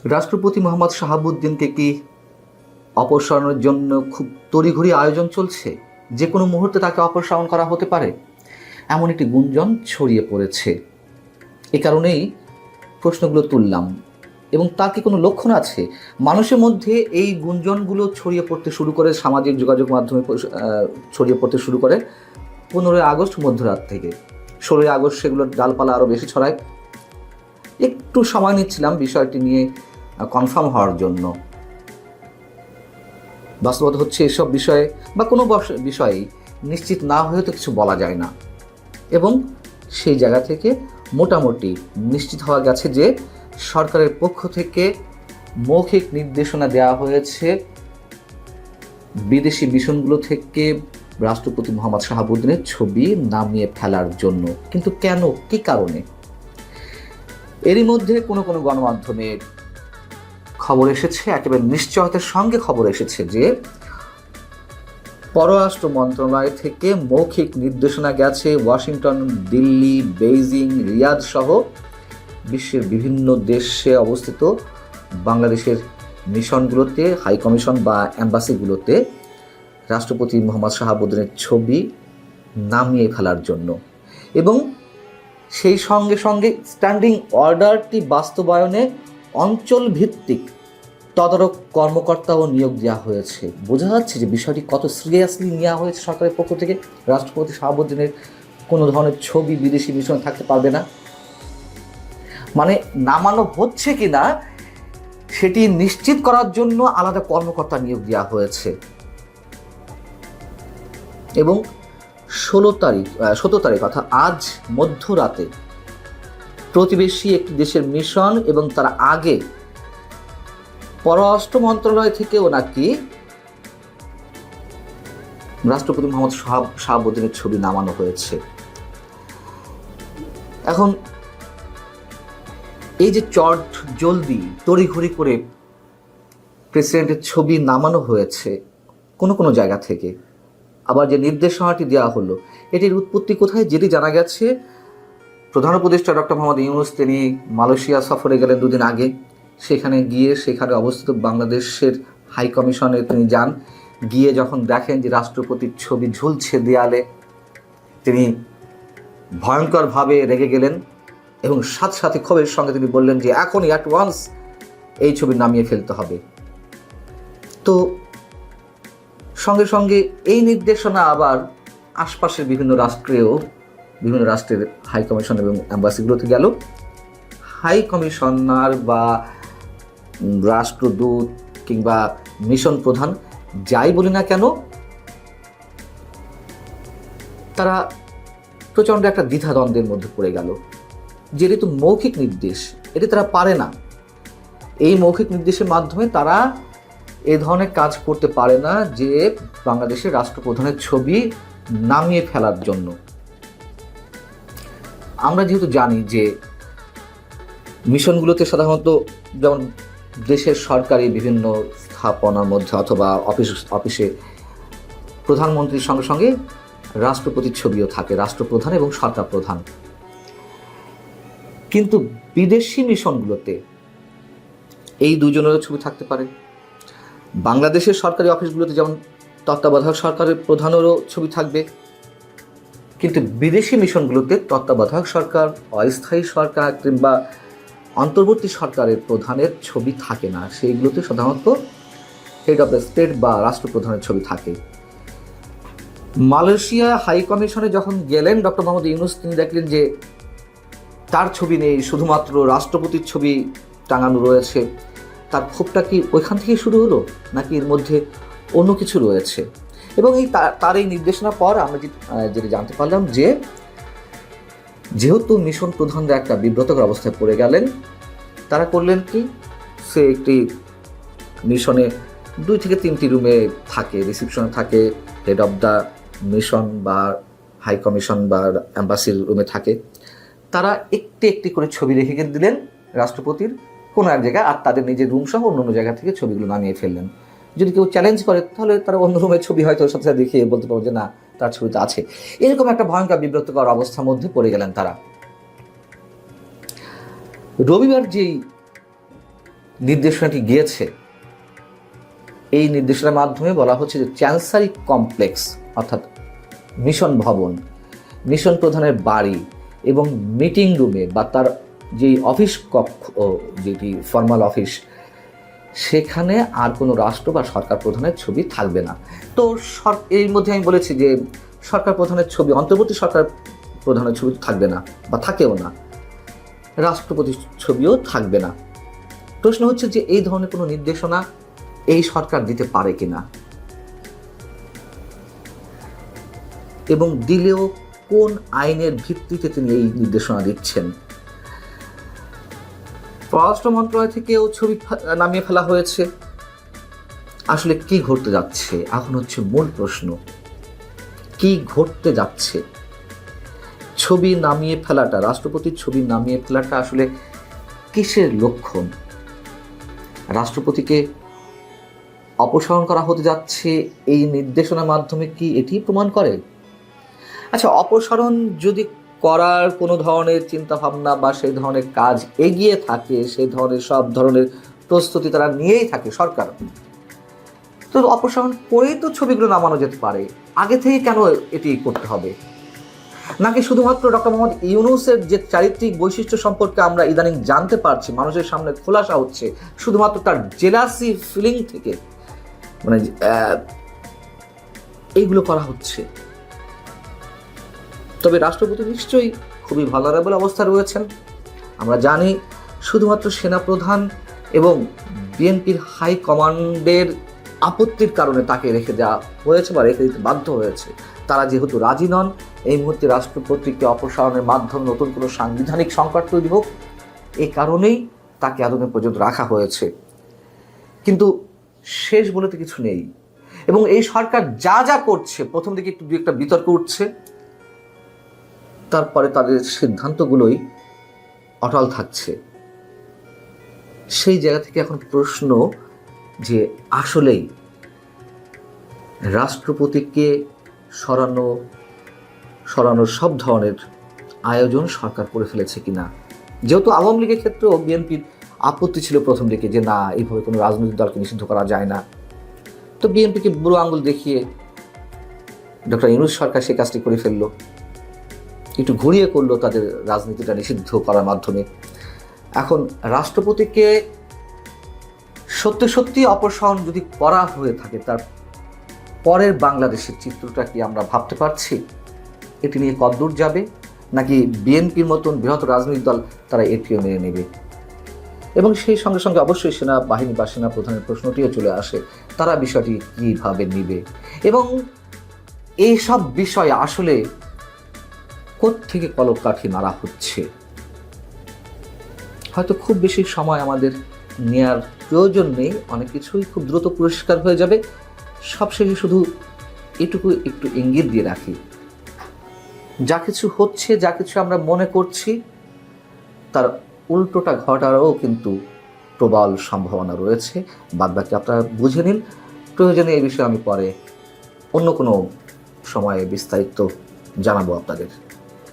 রাষ্ট্রপতি মোহাম্মদ শাহাবুদ্দিনকে কি অপসারণের জন্য খুব তড়িঘড়ি আয়োজন চলছে? যে কোনো মুহূর্তে তাকে অপসারণ করা হতে পারে, এমন একটি গুঞ্জন ছড়িয়ে পড়েছে। এ কারণেই প্রশ্নগুলো তুললাম। এবং তার কি কোনো লক্ষণ আছে? মানুষের মধ্যে এই গুঞ্জনগুলো ছড়িয়ে পড়তে শুরু করে, সামাজিক যোগাযোগ মাধ্যমে ছড়িয়ে পড়তে শুরু করে 15ই আগস্ট মধ্যরাত থেকে। 16ই আগস্ট সেগুলোর ডালপালা আরও বেশি ছড়ায়। একটু সময় নিচ্ছিলাম বিষয়টি নিয়ে কনফার্ম হওয়ার জন্য। বাস্তবতা হচ্ছে এসব বিষয়ে বা কোনো বিষয়েই নিশ্চিত না হয়ে তো কিছু বলা যায় না। এবং সেই জায়গা থেকে মোটামুটি নিশ্চিত হওয়া গেছে যে সরকারের পক্ষ থেকে মৌখিক নির্দেশনা দেওয়া হয়েছে বিদেশি মিশনগুলো থেকে রাষ্ট্রপতি মোহাম্মদ শাহাবুদ্দিনের ছবি নামিয়ে ফেলার জন্য। কিন্তু কেন, কী কারণে? এরই মধ্যে কোনো কোনো গণমাধ্যমের খবর এসেছে, একেবারে নিশ্চয়তার সঙ্গে খবর এসেছে যে পররাষ্ট্র মন্ত্রণালয় থেকে মৌখিক নির্দেশনা গেছে ওয়াশিংটন, দিল্লি, বেইজিং, রিয়াদ সহ বিশ্বের বিভিন্ন দেশে অবস্থিত বাংলাদেশের মিশনগুলোতে, হাই কমিশন বা অ্যাম্বাসিগুলোতে রাষ্ট্রপতি মোহাম্মদ শাহাবুদ্দিনের ছবি নামিয়ে ফেলার জন্য। এবং সেই সঙ্গে সঙ্গে স্ট্যান্ডিং অর্ডারটি বাস্তবায়নে অঞ্চল ভিত্তিক তদারক কর্মকর্তাও নিয়োগ দেওয়া হয়েছে। বোঝা যাচ্ছে যে বিষয়টি কত সিরিয়াসলি নেওয়া হয়েছে সরকারের পক্ষ থেকে। রাষ্ট্রপতি শাহাবুদ্দিনের কোনো ধরনের ছবি বিদেশি মিশনে থাকতে পারবে না, মানে নামানো হচ্ছে কি না সেটি নিশ্চিত করার জন্য আলাদা কর্মকর্তা নিয়োগ দেওয়া হয়েছে। এবং 17 তারিখ অর্থাৎ আজ মধ্যরাতে প্রতিবেশী একটি দেশের মিশন এবং তার আগে পররাষ্ট্র মন্ত্রণালয় থেকেও নাকি রাষ্ট্রপতি মোহাম্মদ শাহাবুদ্দিনের ছবি নামানো হয়েছে। এখন এই যে চট জলদি তড়িঘড়ি করে প্রেসিডেন্টের ছবি নামানো হয়েছে কোনো কোনো জায়গা থেকে, আবার যে নির্দেশনাটি দেওয়া হলো এটির উৎপত্তি কোথায়? যেটি জানা গেছে, প্রধান উপদেষ্টা ডক্টর মোহাম্মদ ইউনূস তিনি মালয়েশিয়া সফরে গেলেন দুদিন আগে। সেখানে গিয়ে সেখানে অবস্থিত বাংলাদেশের হাই কমিশনে তিনি যান। গিয়ে যখন দেখেন যে রাষ্ট্রপতির ছবি ঝুলছে দেয়ালে, তিনি ভয়ঙ্করভাবে রেগে গেলেন এবং সাথে সাথে ক্ষোভের সঙ্গে তিনি বললেন যে এখনই অ্যাট ওয়ান্স এই ছবি নামিয়ে ফেলতে হবে। তো সঙ্গে সঙ্গে এই নির্দেশনা আবার আশপাশের বিভিন্ন রাষ্ট্রের হাই কমিশন এবং অ্যাম্বাসিগুলোতে গেল। হাই কমিশনার বা রাষ্ট্রদূত কিংবা মিশন প্রধান যাই বলি না কেন, তারা প্রচণ্ড একটা দ্বিধাদ্বন্দ্বের মধ্যে পড়ে গেল। যেহেতু মৌখিক নির্দেশ, এটি তারা পারে না। এই মৌখিক নির্দেশের মাধ্যমে তারা এ ধরনের কাজ করতে পারে না যে বাংলাদেশের রাষ্ট্রপ্রধানের ছবি নামিয়ে ফেলার জন্য। আমরা যেহেতু জানি যে মিশনগুলোতে যেমন দেশের সরকারি বিভিন্ন স্থাপনার মধ্যে অথবা অফিসে প্রধানমন্ত্রীর সঙ্গে সঙ্গে রাষ্ট্রপতির ছবিও থাকে, রাষ্ট্রপ্রধান এবং সরকার প্রধান। কিন্তু বিদেশি মিশনগুলোতে এই দুজনেরও ছবি থাকতে পারে। বাংলাদেশের সরকারি অফিসগুলোতে যেমন তত্ত্বাবধায়ক সরকারের প্রধানেরও ছবি থাকবে, কিন্তু বিদেশি মিশনগুলোতে তত্ত্বাবধায়ক সরকার, অস্থায়ী সরকার কিংবা অন্তর্বর্তী সরকারের প্রধানের ছবি থাকে না। সেইগুলোতে সাধারণত হেড অফ দ্য স্টেট বা রাষ্ট্রপ্রধানের ছবি থাকে। মালয়েশিয়া হাই কমিশনে যখন গেলেন ডক্টর মোহাম্মদ ইউনূস, তিনি দেখলেন যে তার ছবি নেই, শুধুমাত্র রাষ্ট্রপতির ছবি টাঙানো রয়েছে। তার ক্ষোভটা কি ওইখান থেকেই শুরু হলো, নাকি এর মধ্যে অন্য কিছু রয়েছে? এবং তার এই নির্দেশনার পর আমরা যেটা জানতে পারলাম যে যেহেতু মিশন প্রধানরা একটা বিব্রতকর অবস্থায় পড়ে গেলেন, তারা করলেন কি, সে একটি মিশনে 2 থেকে 3টি রুমে থাকে, রিসিপশনে থাকে, হেড অফ দ্য মিশন বা হাই কমিশন বা অ্যাম্বাসির রুমে থাকে। তারা একটি একটি করে ছবি রেখে দিলেন রাষ্ট্রপতির কোনো এক জায়গায়, আর তাদের নিজের রুম সহ অন্য অন্য জায়গা থেকে ছবিগুলো নামিয়ে ফেললেন। যদি কেউ চ্যালেঞ্জ করে তাহলে তারা অন্য রুমের ছবি হয়তো সাথে সাথে দেখিয়ে বলতে পারবে যে না, তার ছবিটা আছে। এরকম একটা ভয়ঙ্কর বিব্রতকর অবস্থার মধ্যে পড়ে গেলেন তারা। রবিবার যেই নির্দেশনাটি গিয়েছে, এই নির্দেশনার মাধ্যমে বলা হচ্ছে যে চ্যান্সারি কমপ্লেক্স অর্থাৎ মিশন ভবন, মিশন প্রধানের বাড়ি এবং মিটিং রুমে বা তার যেই অফিস কক্ষ, যেটি ফর্মাল অফিস, সেখানে আর কোনো রাষ্ট্র বা সরকার প্রধানের ছবি থাকবে না। তো এর মধ্যে আমি বলেছি যে সরকার প্রধানের ছবি, অন্তর্বর্তী সরকার প্রধানের ছবি থাকবে না বা থাকেও না, রাষ্ট্রপতির ছবিও থাকবে না। প্রশ্ন হচ্ছে যে এই ধরনের কোনো নির্দেশনা এই সরকার দিতে পারে কিনা, এবং দিলেও কোন আইনের ভিত্তিতে তিনি এই নির্দেশনা দিচ্ছেন। পররাষ্ট্র মন্ত্রণালয় থেকেও ছবি নামিয়ে ফেলা হয়েছে। আসলে কি ঘটতে যাচ্ছে এখন হচ্ছে মূল প্রশ্ন। কি ঘটতে যাচ্ছে? ছবি নামিয়ে ফেলাটা, রাষ্ট্রপতির ছবি নামিয়ে ফেলাটা আসলে কিসের লক্ষণ? রাষ্ট্রপতিকে অপসারণ করা হতে যাচ্ছে এই নির্দেশনার মাধ্যমে কি এটি প্রমাণ করে? আচ্ছা, অপসারণ যদি করার কোনো ধরনের চিন্তাভাবনা বা সেই ধরনের কাজ এগিয়ে থাকে, সেই ধরনের সব ধরনের প্রস্তুতি তারা নিয়েই থাকে সরকার, তো অপসারণ করেই তো ছবিগুলো নামানো যেতে পারে। আগে থেকে কেন এটি করতে হবে? নাকি শুধুমাত্র ডক্টর মোহাম্মদ ইউনূসের যে চারিত্রিক বৈশিষ্ট্য সম্পর্কে আমরা ইদানিং জানতে পারছি, মানুষের সামনে খোলাসা হচ্ছে, শুধুমাত্র তার জেলাসি ফিলিং থেকে মানে এইগুলো করা হচ্ছে? তবে রাষ্ট্রপতি নিশ্চয়ই খুবই ভালনারেবল অবস্থা রয়েছেন। আমরা জানি শুধুমাত্র সেনাপ্রধান এবং বিএনপির হাই কমান্ডের আপত্তির কারণে তাকে রেখে দেওয়া হয়েছে বা রেখে দিতে বাধ্য হয়েছে। তারা যেহেতু রাজি নন এই মুহূর্তে রাষ্ট্রপতিকে অপসারণের মাধ্যমে নতুন কোনো সাংবিধানিক সংকট তৈরি হোক, এই কারণেই তাকে এতদিন পর্যন্ত রাখা হয়েছে। কিন্তু শেষ বলে তো কিছু নেই, এবং এই সরকার যা যা করছে, প্রথম দিকে একটু একটা বিতর্ক উঠছে, তারপরে তাদের সিদ্ধান্তগুলোই অটল থাকছে। সেই জায়গা থেকে এখন প্রশ্ন যে আসলেই রাষ্ট্রপতিকে সরানোর সব ধরনের আয়োজন সরকার করে ফেলেছে কিনা। যেহেতু আওয়ামী লীগের ক্ষেত্রেও বিএনপির আপত্তি ছিল প্রথম দিকে যে না, এইভাবে কোনো রাজনৈতিক দলকে নিষিদ্ধ করা যায় না, তো বিএনপিকে বুড়ো আঙুল দেখিয়ে ডক্টর ইউনূস সরকার সেই কাজটি করে ফেললো, একটু ঘুরিয়ে করলো তাদের রাজনীতিটা নিষিদ্ধ করার মাধ্যমে। এখন রাষ্ট্রপতিকে সত্যি সত্যি অপসারণ যদি করা হয়ে থাকে, তার পরের বাংলাদেশের চিত্রটা কি আমরা ভাবতে পারছি? এটি নিয়ে কতদূর যাবে, নাকি বিএনপির মতন বৃহৎ রাজনৈতিক দল তারা এটিও মেনে নেবে? এবং সেই সঙ্গে সঙ্গে অবশ্যই সেনাবাহিনী বা সেনা প্রধানের প্রশ্নটিও চলে আসে, তারা বিষয়টি কীভাবে নিবে, এবং এইসব বিষয় আসলে কোত্থেকে কলকাঠি নাড়া হচ্ছে। হয়তো খুব বেশি সময় আমাদের নেয়ার প্রয়োজন নেই, অনেক কিছুই খুব দ্রুত পরিষ্কার হয়ে যাবে। সবশেষে শুধু এটুকু একটু ইঙ্গিত দিয়ে রাখি, যা কিছু হচ্ছে, যা কিছু আমরা মনে করছি, তার উল্টোটা ঘটারও কিন্তু প্রবল সম্ভাবনা রয়েছে। বাদবাকি আপনারা বুঝে নিন। প্রয়োজনে এই বিষয়ে আমি পরে অন্য কোনো সময়ে বিস্তারিত জানাবো আপনাদের।